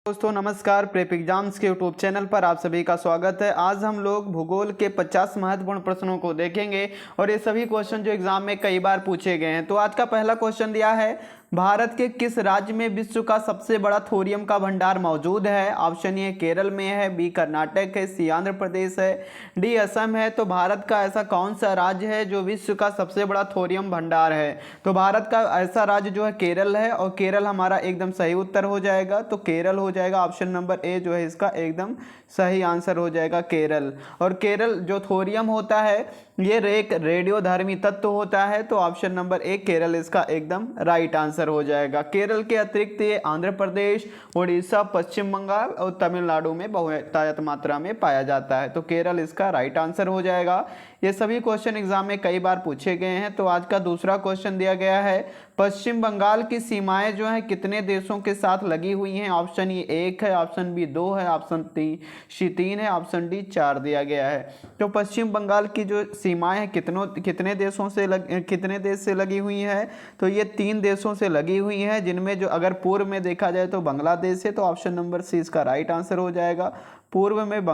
दोस्तों नमस्कार, prep exams के यूट्यूब चैनल पर आप सभी का स्वागत है। आज हम लोग भूगोल के 50 महत्वपूर्ण प्रश्नों को देखेंगे और ये सभी क्वेश्चन जो एग्जाम में कई बार पूछे गए हैं। तो आज का पहला क्वेश्चन दिया है, भारत के किस राज्य में विश्व का सबसे बड़ा थोरियम का भंडार मौजूद है? ऑप्शन ए केरल में है, बी कर्नाटक है, सी आंध्र प्रदेश है, डी असम है। तो भारत का ऐसा कौन सा राज्य है जो विश्व का सबसे बड़ा थोरियम भंडार है? तो भारत का ऐसा राज्य जो है केरल है और केरल हमारा एकदम सही उत्तर हो जाएगा। तो केरल हो जाएगा, ऑप्शन नंबर ए जो है इसका एकदम सही आंसर हो जाएगा केरल। और केरल जो थोरियम होता है ये एक रेडियोधर्मी तत्व होता है। तो ऑप्शन नंबर ए केरल इसका एकदम राइट आंसर हो जाएगा। केरल के अतिरिक्त ये आंध्र प्रदेश, उड़ीसा, पश्चिम बंगाल और तमिलनाडु में बहुतायत मात्रा में पाया जाता है। तो केरल इसका राइट आंसर हो जाएगा। ये सभी क्वेश्चन एग्जाम में कई बार पूछे गए हैं। तो आज का दूसरा क्वेश्चन दिया गया है, पश्चिम बंगाल की सीमाएं जो है कितने देशों के साथ लगी हुई हैं? ऑप्शन ए 1 है, ऑप्शन बी 2 है, ऑप्शन सी 3 है, ऑप्शन डी 4 दिया गया है। तो पश्चिम बंगाल की जो सीमाएं हैं कितने देश से लगी हुई है? तो ये 3 देशों से लगी हुई है, जिनमें जो अगर पूर्व में देखा जाए तो बांग्लादेश है। तो ऑप्शन नंबर सी इसका राइट आंसर हो जाएगा। पूर्व में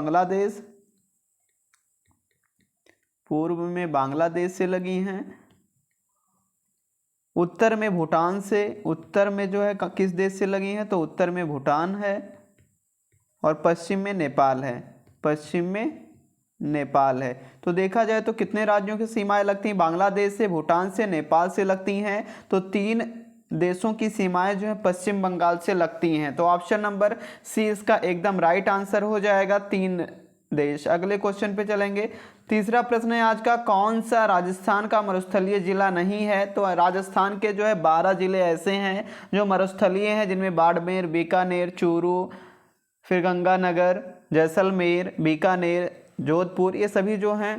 बांग्लादेश से लगी हैं। उत्तर में भूटान से, उत्तर में जो है किस देश से लगी हैं? तो उत्तर में भूटान है और पश्चिम में नेपाल है। पश्चिम में नेपाल है। तो देखा जाए तो कितने राज्यों की सीमाएं लगती हैं? बांग्लादेश से, भूटान से, नेपाल से लगती हैं। तो 3 देशों की सीमाएं जो है पश्चिम बंगाल से लगती हैं। तो ऑप्शन नंबर सी इसका एकदम राइट आंसर हो जाएगा, 3 देश। अगले क्वेश्चन पे चलेंगे। तीसरा प्रश्न है आज का, कौन सा राजस्थान का मरुस्थलीय जिला नहीं है? तो राजस्थान के जो है 12 जिले ऐसे हैं जो मरुस्थलीय हैं, जिनमें बाड़मेर, बीकानेर, चूरू, फिर गंगानगर, जैसलमेर, बीकानेर, जोधपुर, ये सभी जो हैं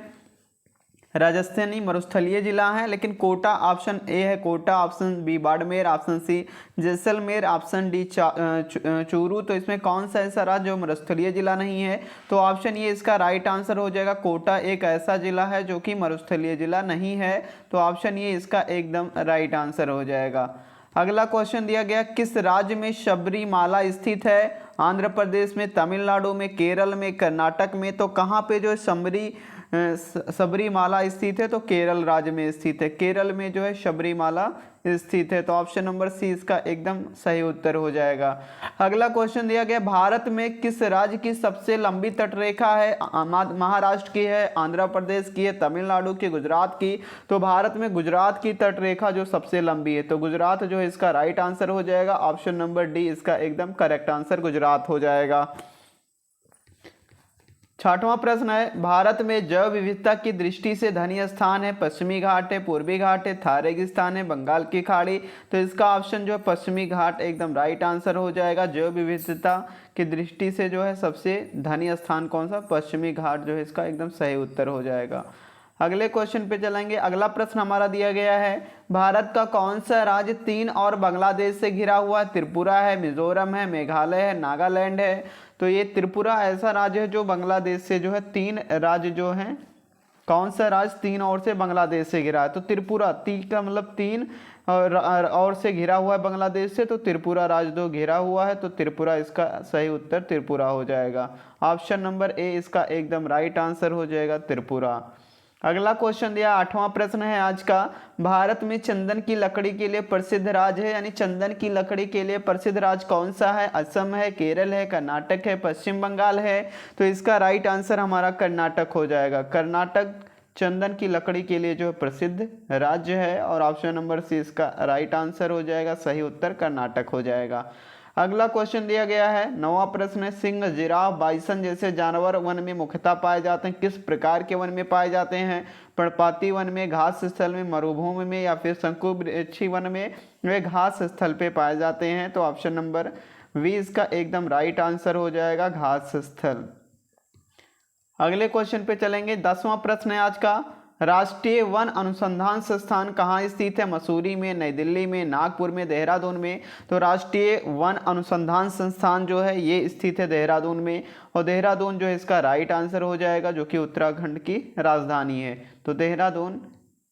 राजस्थानी मरुस्थलीय जिला है। लेकिन कोटा, ऑप्शन ए है Kota, option B Barmer, option C Jaisalmer, option D Churu. तो इसमें कौन सा ऐसा राज्य जो मरुस्थलीय जिला नहीं है? तो ऑप्शन ये इसका राइट आंसर हो जाएगा। कोटा एक ऐसा जिला है जो कि मरुस्थलीय जिला नहीं है। तो ऑप्शन ये इसका एकदम राइट आंसर हो जाएगा। अगला क्वेश्चन दिया गया, किस राज्य में शबरीमाला स्थित है? आंध्र प्रदेश में, तमिलनाडु में, केरल में, कर्नाटक में। तो कहाँ पे जो शबरीमाला स्थित है? तो केरल राज्य में स्थित है। केरल में जो है शबरीमाला स्थित है। तो ऑप्शन नंबर सी इसका एकदम सही उत्तर हो जाएगा। अगला क्वेश्चन दिया गया, भारत में किस राज्य की सबसे लंबी तटरेखा है? महाराष्ट्र की है, आंध्र प्रदेश की है, तमिलनाडु की, गुजरात की। तो भारत में गुजरात की तटरेखा जो सबसे लंबी है। तो गुजरात जो है इसका राइट आंसर हो जाएगा। ऑप्शन नंबर डी इसका एकदम करेक्ट आंसर गुजरात हो जाएगा। 6वां प्रश्न है, भारत में जैव विविधता की दृष्टि से धनी स्थान है? पश्चिमी घाट है, पूर्वी घाट है, थार रेगिस्तान है, बंगाल की खाड़ी। तो इसका ऑप्शन जो है पश्चिमी घाट एकदम राइट आंसर हो जाएगा। जैव विविधता की दृष्टि से जो है सबसे धनी स्थान कौन सा? पश्चिमी घाट जो है इसका एकदम सही उत्तर हो जाएगा। अगले क्वेश्चन पे चलेंगे। अगला प्रश्न हमारा दिया गया है, भारत का कौन सा राज्य 3 और बांग्लादेश से घिरा हुआ है? त्रिपुरा है, मिजोरम है, मेघालय है, नागालैंड है। तो ये त्रिपुरा ऐसा राज्य है जो बांग्लादेश से जो है 3 राज्य जो हैं, कौन सा राज्य 3 और से बांग्लादेश से घिरा है? तो त्रिपुरा, ती का मतलब 3 और से घिरा हुआ है बांग्लादेश से। तो त्रिपुरा राज्य जो घिरा हुआ है, तो त्रिपुरा इसका सही उत्तर त्रिपुरा हो जाएगा। ऑप्शन नंबर ए इसका एकदम राइट आंसर हो जाएगा, त्रिपुरा। अगला क्वेश्चन दिया, 8वां प्रश्न है आज का, भारत में चंदन की लकड़ी के लिए प्रसिद्ध राज्य है, यानी चंदन की लकड़ी के लिए प्रसिद्ध राज्य कौन सा है? असम है, केरल है, कर्नाटक है, पश्चिम बंगाल है। तो इसका राइट आंसर हमारा कर्नाटक हो जाएगा। कर्नाटक चंदन की लकड़ी के लिए जो प्रसिद्ध राज्य है। और ऑप्शन नंबर सी इसका राइट आंसर हो जाएगा, सही उत्तर कर्नाटक हो जाएगा। अगला क्वेश्चन दिया गया है, 9वां प्रश्न है, सिंह, जिराफ, बाइसन जैसे जानवर वन में मुख्यतः पाए जाते हैं? किस प्रकार के वन में पाए जाते हैं? पर्णपाती वन में, घास स्थल में, मरुभूमि में, या फिर शंकुवृक्षी वन में? वे घास स्थल पे पाए जाते हैं। तो ऑप्शन नंबर वी इसका एकदम राइट आंसर हो जाएगा, घास स्थल। अगले क्वेश्चन पे चलेंगे। 10वां प्रश्न है आज का, राष्ट्रीय वन अनुसंधान संस्थान कहाँ स्थित है? मसूरी में, नई दिल्ली में, नागपुर में, देहरादून में। तो राष्ट्रीय वन अनुसंधान संस्थान जो है ये स्थित है देहरादून में। और देहरादून जो है इसका राइट आंसर हो जाएगा, जो कि उत्तराखंड की राजधानी है। तो देहरादून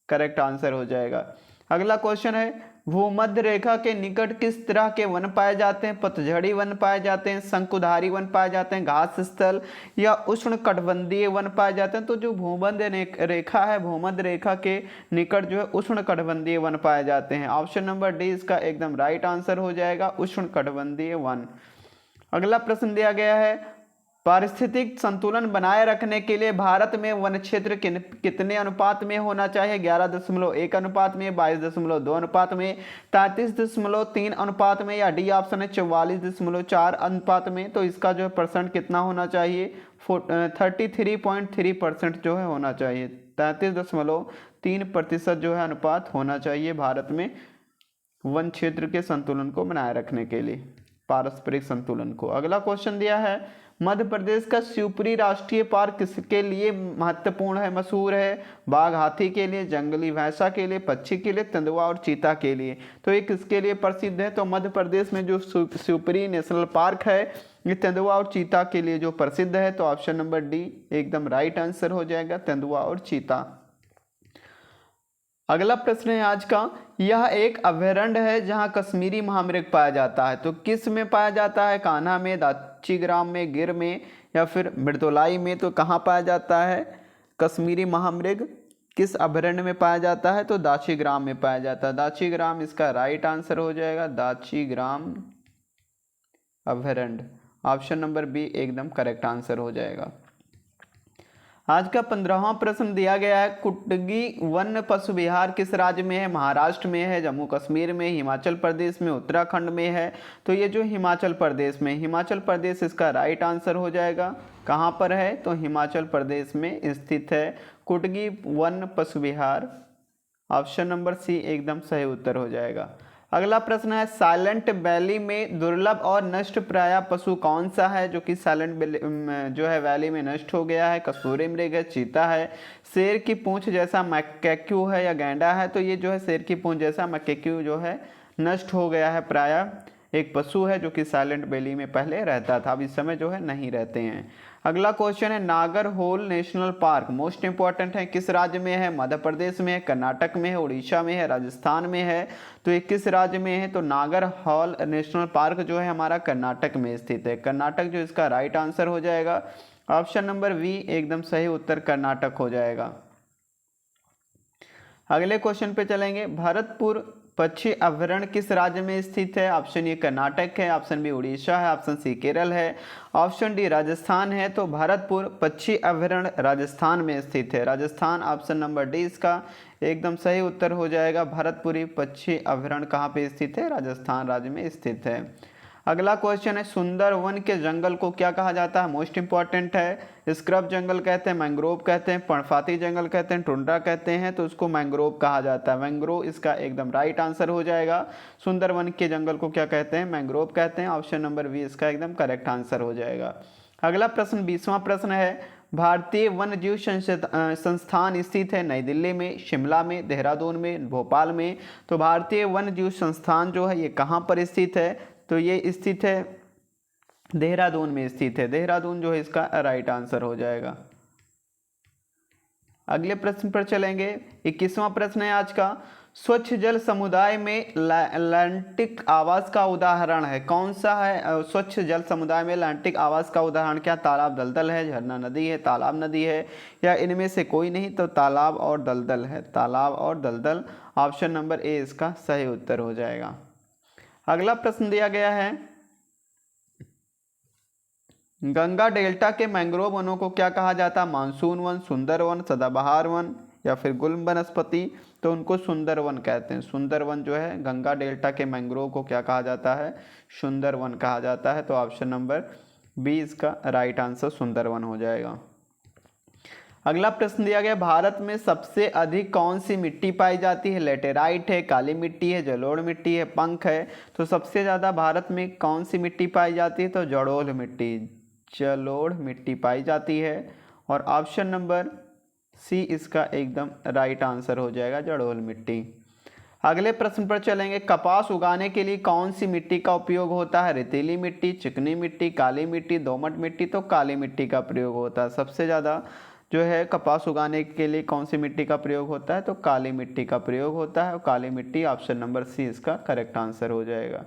करेक्ट आंसर हो जाएगा। अगला क्वेश्चन है, भूमध्य रेखा के निकट किस तरह के वन पाए जाते हैं? पतझड़ी वन पाए जाते हैं, शंकुधारी वन पाए जाते हैं, घास स्थल या उष्णकटिबंधीय वन पाए जाते हैं? तो जो भूमध्य रेखा है, भूमध्य रेखा के निकट जो है उष्णकटिबंधीय वन पाए जाते हैं। ऑप्शन नंबर डी इसका एकदम राइट आंसर हो जाएगा, उष्णकटिबंधीय वन। अगला प्रश्न दिया गया है, पारिस्थितिक संतुलन बनाए रखने के लिए भारत में वन क्षेत्र कितने अनुपात में होना चाहिए? 11.1 अनुपात में, 22.2 अनुपात में, 33.3 अनुपात में, या डी ऑप्शन है 44.4 अनुपात में? तो इसका जो है परसेंट कितना होना चाहिए? 33.3% जो है होना चाहिए, 33.3% जो है अनुपात होना चाहिए भारत में वन क्षेत्र के संतुलन को बनाए रखने के लिए, पारस्परिक संतुलन को। अगला क्वेश्चन दिया है, मध्य प्रदेश का शिवपुरी राष्ट्रीय पार्क किसके लिए महत्वपूर्ण है, मशहूर है? बाघ हाथी के लिए, जंगली भैंसा के लिए, पक्षी के लिए, तेंदुआ और चीता के लिए? तो ये किसके लिए प्रसिद्ध है? तो मध्य प्रदेश में जो शिवपुरी नेशनल पार्क है ये तेंदुआ और चीता के लिए जो प्रसिद्ध है। तो ऑप्शन नंबर डी एकदम राइट आंसर हो जाएगा, तेंदुआ और चीता। अगला प्रश्न है आज का, यह एक अभयारण्य है जहां कश्मीरी महामृग पाया जाता है। तो किस में पाया जाता है? कान्हा में, दाचीग्राम में, गिर में, या फिर मृदुलाई में? तो कहाँ पाया जाता है कश्मीरी महामृग? किस अभयारण्य में पाया जाता है? तो दाचीग्राम में पाया जाता है, दाचीग्राम इसका राइट आंसर हो जाएगा, दाचीग्राम अभयारण्य। ऑप्शन नंबर बी एकदम करेक्ट आंसर हो जाएगा। आज का 15वां प्रश्न दिया गया है, कुटगी वन पशु विहार किस राज्य में है? महाराष्ट्र में है, जम्मू कश्मीर में, हिमाचल प्रदेश में, उत्तराखंड में है? तो ये जो हिमाचल प्रदेश में, हिमाचल प्रदेश इसका राइट आंसर हो जाएगा। कहाँ पर है? तो हिमाचल प्रदेश में स्थित है कुटगी वन पशु विहार। ऑप्शन नंबर सी एकदम सही उत्तर हो जाएगा। अगला प्रश्न है, साइलेंट वैली में दुर्लभ और नष्ट प्राय पशु कौन सा है जो कि साइलेंट जो है वैली में नष्ट हो गया है? कसूरी मृग है, चीता है, शेर की पूंछ जैसा मैकेक्यू है, या गैंडा है? तो ये जो है शेर की पूंछ जैसा मैकेक्यू जो है नष्ट हो गया है, प्राय एक पशु है जो कि साइलेंट वैली में पहले रहता था, अब इस समय जो है नहीं रहते हैं। अगला क्वेश्चन है, Nagarhole national park most important है, किस राज्य में है? मध्य प्रदेश में है, कर्नाटक में है, उड़ीसा में है, राजस्थान में है? तो ये किस राज्य में है? तो नागरहोल नेशनल पार्क जो है हमारा कर्नाटक में स्थित है, कर्नाटक जो इसका राइट आंसर हो जाएगा। ऑप्शन नंबर बी एकदम सही उत्तर कर्नाटक हो जाएगा। अगले क्वेश्चन पे चलेंगे, भरतपुर पक्षी अभयारण्य किस राज्य में स्थित है? ऑप्शन ए कर्नाटक है, ऑप्शन बी उड़ीसा है, ऑप्शन सी केरल है, ऑप्शन डी राजस्थान है। तो भरतपुर पक्षी अभयारण्य राजस्थान में स्थित है, राजस्थान। ऑप्शन नंबर डी इसका एकदम सही उत्तर हो जाएगा। भरतपुरी पक्षी अभयारण्य कहाँ पे स्थित है? राजस्थान राज्य में स्थित है। अगला क्वेश्चन है, सुंदरवन के जंगल को क्या कहा जाता है? मोस्ट इंपॉर्टेंट है, स्क्रब जंगल कहते हैं, मैंग्रोव कहते हैं, पर्णपाती जंगल कहते हैं, टुंड्रा कहते हैं? तो उसको मैंग्रोव कहा जाता है, मैंग्रोव इसका एकदम राइट आंसर हो जाएगा। सुंदरवन के जंगल को क्या कहते हैं? मैंग्रोव कहते हैं। ऑप्शन नंबर बी इसका एकदम करेक्ट आंसर हो जाएगा। अगला प्रश्न 20वां प्रश्न है, भारतीय वन्य जीव संस्थान स्थित है नई दिल्ली में, शिमला में, देहरादून में, भोपाल में? तो भारतीय वन्य जीव संस्थान जो है ये कहाँ पर स्थित है? तो ये स्थित है देहरादून में स्थित है, देहरादून जो है इसका राइट आंसर हो जाएगा। अगले प्रश्न पर चलेंगे, 21वां प्रश्न है आज का, स्वच्छ जल समुदाय में लैंटिक आवास का उदाहरण है, कौन सा है? स्वच्छ जल समुदाय में लैंटिक आवास का उदाहरण क्या? तालाब दलदल है, झरना नदी है, तालाब नदी है, या इनमें से कोई नहीं? तो तालाब और दलदल है, तालाब और दलदल। ऑप्शन नंबर ए इसका सही उत्तर हो जाएगा। अगला प्रश्न दिया गया है, गंगा डेल्टा के मैंग्रोव वनों को क्या कहा जाता है? मानसून वन, सुंदर वन, सदाबहार वन, या फिर गुल्म वनस्पति? तो उनको सुंदर वन कहते हैं, सुंदर वन जो है गंगा डेल्टा के मैंग्रोव को क्या कहा जाता है? सुंदर वन कहा जाता है। तो ऑप्शन नंबर बी इसका राइट आंसर सुंदर वन हो जाएगा। अगला प्रश्न दिया गया, भारत में सबसे अधिक कौन सी मिट्टी पाई जाती है? लेटेराइट है, काली मिट्टी है, जलोढ़ मिट्टी है, पंख है? तो सबसे ज़्यादा भारत में कौन सी मिट्टी पाई जाती है? तो जलोढ़ मिट्टी, जलोढ़ मिट्टी पाई जाती है। और ऑप्शन नंबर सी इसका एकदम राइट आंसर हो जाएगा, जलोढ़ मिट्टी। अगले प्रश्न पर चलेंगे, कपास उगाने के लिए कौन सी मिट्टी का उपयोग होता है? रेतीली मिट्टी, चिकनी मिट्टी, काली मिट्टी, दोमट मिट्टी? तो काली मिट्टी का प्रयोग होता है। सबसे ज़्यादा जो है कपास उगाने के लिए कौन सी मिट्टी का प्रयोग होता है, तो काली मिट्टी का प्रयोग होता है, और काली मिट्टी ऑप्शन नंबर सी इसका करेक्ट आंसर हो जाएगा।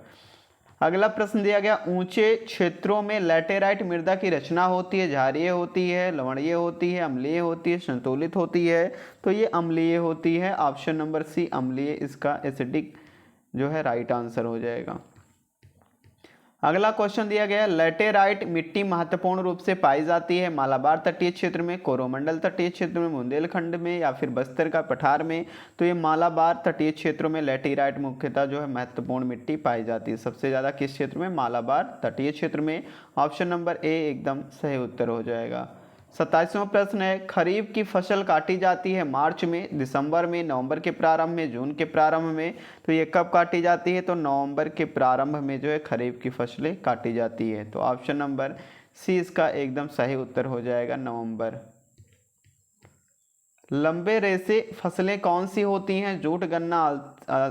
अगला प्रश्न दिया गया, ऊंचे क्षेत्रों में लैटेराइट मृदा की रचना होती है, क्षारीय होती है, लवणीय होती है, अम्लीय होती है, संतुलित होती है, तो ये अम्लीय होती है, ऑप्शन नंबर सी अम्लीय इसका एसिडिक जो है राइट आंसर हो जाएगा। अगला क्वेश्चन दिया गया, लैटेराइट मिट्टी महत्वपूर्ण रूप से पाई जाती है मालाबार तटीय क्षेत्र में, कोरोमंडल तटीय क्षेत्र में, बुंदेलखंड में, या फिर बस्तर का पठार में, तो ये मालाबार तटीय क्षेत्रों में लैटेराइट मुख्यतः जो है महत्वपूर्ण मिट्टी पाई जाती है। सबसे ज़्यादा किस क्षेत्र में, मालाबार तटीय क्षेत्र में, ऑप्शन नंबर ए एकदम सही उत्तर हो जाएगा। 27वां प्रश्न है, खरीफ की फसल काटी जाती है मार्च में, दिसंबर में, नवंबर के प्रारंभ में, जून के प्रारंभ में, तो ये कब काटी जाती है, तो नवंबर के प्रारंभ में जो है खरीफ की फसलें काटी जाती है, तो ऑप्शन नंबर सी इसका एकदम सही उत्तर हो जाएगा, नवंबर। लंबे रेशे फसलें कौन सी होती हैं, जूट, गन्ना,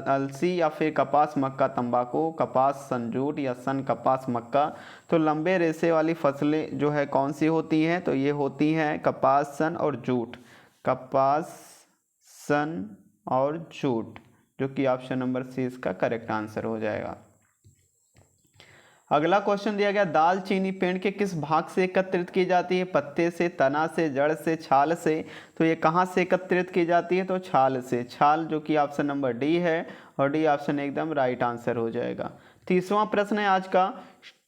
अलसी, या फिर कपास, मक्का, तंबाकू, कपास, सन जूट, या सन, कपास, मक्का, तो लंबे रेशे वाली फसलें जो है कौन सी होती हैं, तो ये होती हैं कपास, सन और जूट, कपास, सन और जूट, जो कि ऑप्शन नंबर सी इसका करेक्ट आंसर हो जाएगा। अगला क्वेश्चन दिया गया, दालचीनी पेड़ के किस भाग से एकत्रित की जाती है, पत्ते से, तना से, जड़ से, छाल से, तो ये कहाँ से एकत्रित की जाती है, तो छाल से, छाल, जो कि ऑप्शन नंबर डी है, और डी ऑप्शन एकदम राइट आंसर हो जाएगा। 30वां प्रश्न है आज का,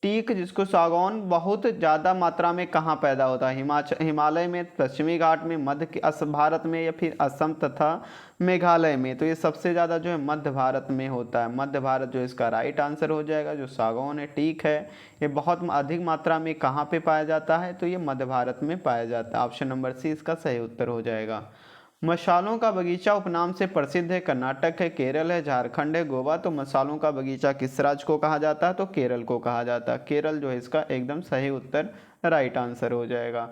टीक जिसको सागौन बहुत ज़्यादा मात्रा में कहाँ पैदा होता है, हिमालय में, पश्चिमी घाट में, मध्य भारत में, या फिर असम तथा मेघालय में, तो ये सबसे ज़्यादा जो है मध्य भारत में होता है, मध्य भारत जो इसका राइट आंसर हो जाएगा। जो सागौन है, टीक है, ये बहुत अधिक मात्रा में कहाँ पे पाया जाता है, तो ये मध्य भारत में पाया जाता है, ऑप्शन नंबर सी इसका सही उत्तर हो जाएगा। मसालों का बगीचा उपनाम से प्रसिद्ध है, कर्नाटक है, केरल है, झारखंड है, गोवा, तो मसालों का बगीचा किस राज्य को कहा जाता है, तो केरल को कहा जाता है, केरल जो है इसका एकदम सही उत्तर राइट आंसर हो जाएगा।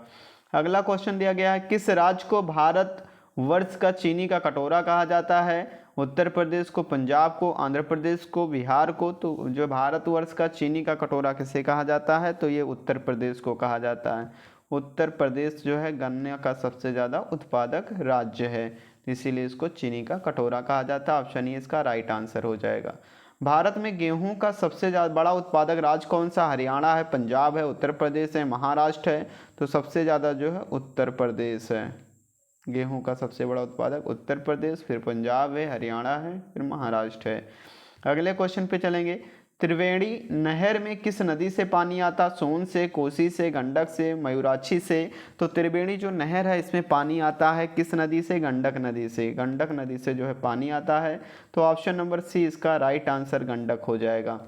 अगला क्वेश्चन दिया गया है, किस राज्य को भारत वर्ष का चीनी का कटोरा कहा जाता है, उत्तर प्रदेश को, पंजाब को, आंध्र प्रदेश को, बिहार को, तो जो भारतवर्ष का चीनी का कटोरा किसे कहा जाता है, तो ये उत्तर प्रदेश को कहा जाता है। उत्तर प्रदेश जो है गन्ने का सबसे ज़्यादा उत्पादक राज्य है, इसीलिए इसको चीनी का कटोरा कहा जाता है, ऑप्शन ई इसका राइट आंसर हो जाएगा। भारत में गेहूं का सबसे ज़्यादा बड़ा उत्पादक राज्य कौन सा, हरियाणा है, पंजाब है, उत्तर प्रदेश है, महाराष्ट्र है, तो सबसे ज़्यादा जो है उत्तर प्रदेश है। गेहूं का सबसे बड़ा उत्पादक उत्तर प्रदेश, फिर पंजाब है, हरियाणा है, फिर महाराष्ट्र है। अगले क्वेश्चन पे चलेंगे, त्रिवेणी नहर में किस नदी से पानी आता, सोन से, कोसी से, गंडक से, मयूराक्षी से, तो त्रिवेणी जो नहर है इसमें पानी आता है किस नदी से, गंडक नदी से, गंडक नदी से जो है पानी आता है, तो ऑप्शन नंबर सी इसका राइट आंसर गंडक हो जाएगा।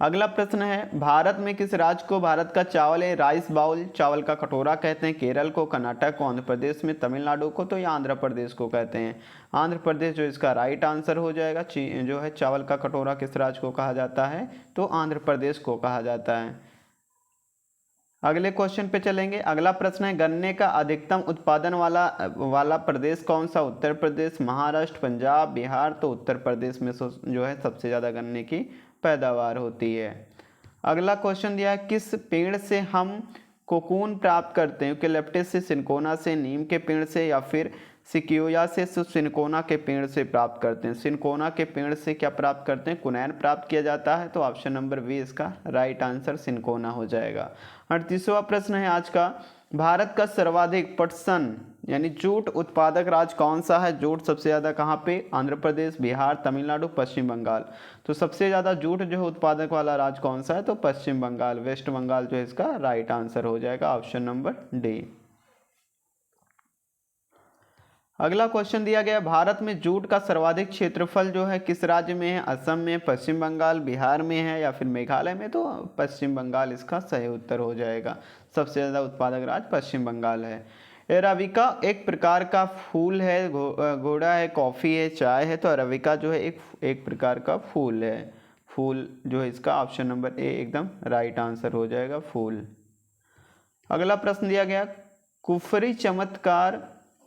अगला प्रश्न है, भारत में किस राज्य को भारत का चावल है राइस बाउल, चावल का कटोरा कहते हैं, केरल को, कर्नाटक को, आंध्र प्रदेश में, तमिलनाडु को, तो ये आंध्र प्रदेश को कहते हैं, आंध्र प्रदेश जो इसका राइट आंसर हो जाएगा। जो है चावल का कटोरा किस राज्य को कहा जाता है, तो आंध्र प्रदेश को कहा जाता है। अगले क्वेश्चन पे चलेंगे। अगला प्रश्न है, गन्ने का अधिकतम उत्पादन वाला प्रदेश कौन सा, उत्तर प्रदेश, महाराष्ट्र, पंजाब, बिहार, तो उत्तर प्रदेश में जो है सबसे ज़्यादा गन्ने की पैदावार होती है। अगला क्वेश्चन दिया है, किस पेड़ से हम कोकून प्राप्त करते हैं, यूकेलिप्टस से, सिनकोना से, नीम के पेड़ से, या फिर सिकियोया से, सिनकोना के पेड़ से प्राप्त करते हैं। सिनकोना के पेड़ से क्या प्राप्त करते हैं, कुनैन प्राप्त किया जाता है, तो ऑप्शन नंबर बी इसका राइट आंसर सिनकोना हो जाएगा। 38वां प्रश्न है आज का, भारत का सर्वाधिक पटसन यानी जूट उत्पादक राज्य कौन सा है, जूट सबसे ज़्यादा कहाँ पे, आंध्र प्रदेश, बिहार, तमिलनाडु, पश्चिम बंगाल, तो सबसे ज़्यादा जूट जो है उत्पादक वाला राज्य कौन सा है, तो पश्चिम बंगाल, वेस्ट बंगाल जो है इसका राइट आंसर हो जाएगा, ऑप्शन नंबर डी। अगला क्वेश्चन दिया गया, भारत में जूट का सर्वाधिक क्षेत्रफल जो है किस राज्य में है, असम में, पश्चिम बंगाल, बिहार में है, या फिर मेघालय में, तो पश्चिम बंगाल इसका सही उत्तर हो जाएगा। सबसे ज़्यादा उत्पादक राज्य पश्चिम बंगाल है। अरेबिका एक प्रकार का फूल है, घोड़ा है, कॉफ़ी है, चाय है, तो अरेबिका जो है एक प्रकार का फूल है, फूल जो है इसका ऑप्शन नंबर ए एकदम राइट आंसर हो जाएगा, फूल। अगला प्रश्न दिया गया, कुफरी चमत्कार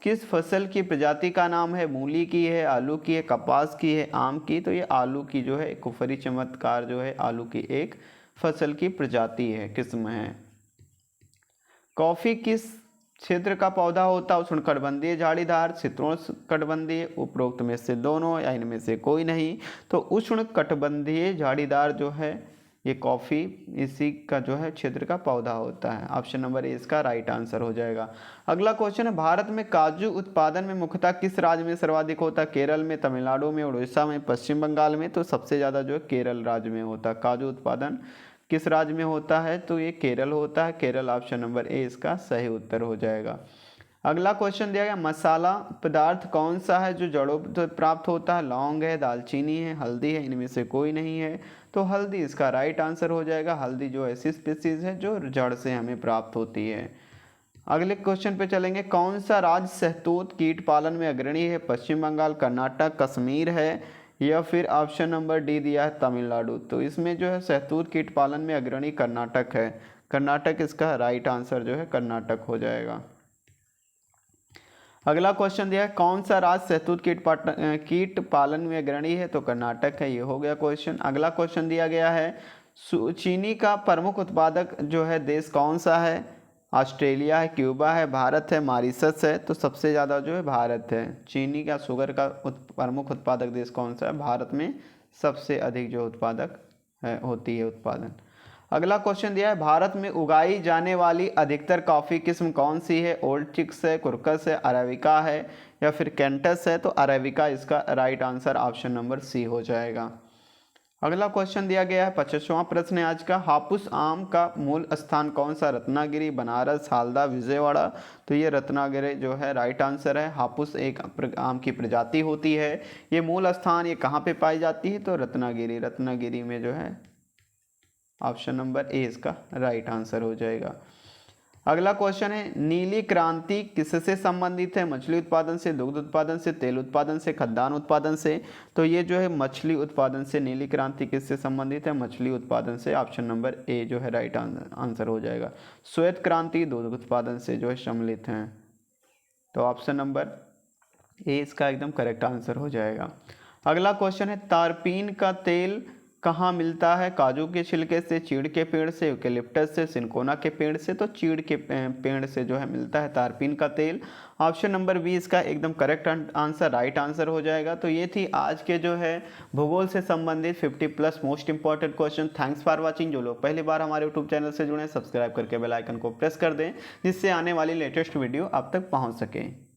किस फसल की प्रजाति का नाम है, मूली की है, आलू की है, कपास की है, आम की, तो ये आलू की जो है कुफरी चमत्कार जो है आलू की एक फसल की प्रजाति है, किस्म है। कॉफ़ी किस क्षेत्र का पौधा होता है उष्णकटिबंधीय झाड़ीदार, शीतोष्णकटिबंधीय, उपरोक्त में से दोनों या इनमें से कोई नहीं। तो उष्णकटिबंधीय झाड़ीदार जो है ये कॉफ़ी इसी का जो है क्षेत्र का पौधा होता है। ऑप्शन नंबर ए इसका राइट आंसर हो जाएगा। अगला क्वेश्चन है, भारत में काजू उत्पादन में मुख्यतः किस राज्य में सर्वाधिक होता है? केरल में, तमिलनाडु में, उड़ीसा में, पश्चिम बंगाल में। तो सबसे ज़्यादा जो है केरल राज्य में होता है। काजू उत्पादन किस राज्य में होता है? तो ये केरल होता है। केरल ऑप्शन नंबर ए इसका सही उत्तर हो जाएगा। अगला क्वेश्चन दिया गया, मसाला पदार्थ कौन सा है जो जड़ों से प्राप्त होता है? लौंग है, दालचीनी है, हल्दी है, इनमें से कोई नहीं है। तो हल्दी इसका राइट आंसर हो जाएगा। हल्दी जो ऐसी स्पीसीज है जो जड़ से हमें प्राप्त होती है। अगले क्वेश्चन पे चलेंगे, कौन सा राज्य शहतूत कीट पालन में अग्रणी है? पश्चिम बंगाल, कर्नाटक, कश्मीर है, या फिर ऑप्शन नंबर डी दिया है तमिलनाडु। तो इसमें जो है शहतूत कीट पालन में अग्रणी कर्नाटक है। कर्नाटक इसका राइट आंसर जो है कर्नाटक हो जाएगा। अगला क्वेश्चन दिया है, कौन सा राज्य शहतूत कीट पालन में अग्रणी है? तो कर्नाटक है। ये हो गया क्वेश्चन। अगला क्वेश्चन दिया गया है, चीनी का प्रमुख उत्पादक जो है देश कौन सा है? ऑस्ट्रेलिया है, क्यूबा है, भारत है, मॉरिशस है। तो सबसे ज़्यादा जो है भारत है। चीनी का शुगर का प्रमुख उत्पादक देश कौन सा है? भारत में सबसे अधिक जो उत्पादक है होती है उत्पादन। अगला क्वेश्चन दिया है, भारत में उगाई जाने वाली अधिकतर कॉफ़ी किस्म कौन सी है? ओल्ड चिक्स है, कुर्कस है, अरेबिका है, या फिर कैंटस है। तो अरेबिका इसका right answer option number C हो जाएगा। अगला क्वेश्चन दिया गया है, 25वां प्रश्न है आज का, हापुस आम का मूल स्थान कौन सा? रत्नागिरी, बनारस, हालदा, विजयवाड़ा। तो ये रत्नागिरी जो है राइट आंसर है। हापुस एक आम की प्रजाति होती है। ये मूल स्थान ये कहाँ पे पाई जाती है? तो रत्नागिरी। रत्नागिरी में जो है ऑप्शन नंबर ए इसका राइट आंसर हो जाएगा। अगला क्वेश्चन है, नीली क्रांति किससे संबंधित है? मछली उत्पादन से, दुग्ध उत्पादन से, तेल उत्पादन से, खाद्यान्न उत्पादन से। तो ये जो है मछली उत्पादन से नीली क्रांति किससे संबंधित है? मछली उत्पादन से। ऑप्शन नंबर ए जो है राइट आंसर हो जाएगा। श्वेत क्रांति दुग्ध उत्पादन से जो है सम्मिलित हैं। तो ऑप्शन नंबर ए इसका एकदम करेक्ट आंसर हो जाएगा। अगला क्वेश्चन है, तारपीन का तेल कहाँ मिलता है? काजू के छिलके से, चीड़ के पेड़ से, यूकेलिप्टस से, सिनकोना के पेड़ से। तो चीड़ के पेड़ से जो है मिलता है तारपीन का तेल। ऑप्शन नंबर बी इसका एकदम करेक्ट आंसर राइट आंसर हो जाएगा। तो ये थी आज के जो है भूगोल से संबंधित 50+ most important question. Thanks for watching. जो लोग पहली बार हमारे यूट्यूब चैनल से जुड़े हैं, सब्सक्राइब करके बेल आइकन को प्रेस कर दें, जिससे आने वाली लेटेस्ट वीडियो आप तक पहुँच सके।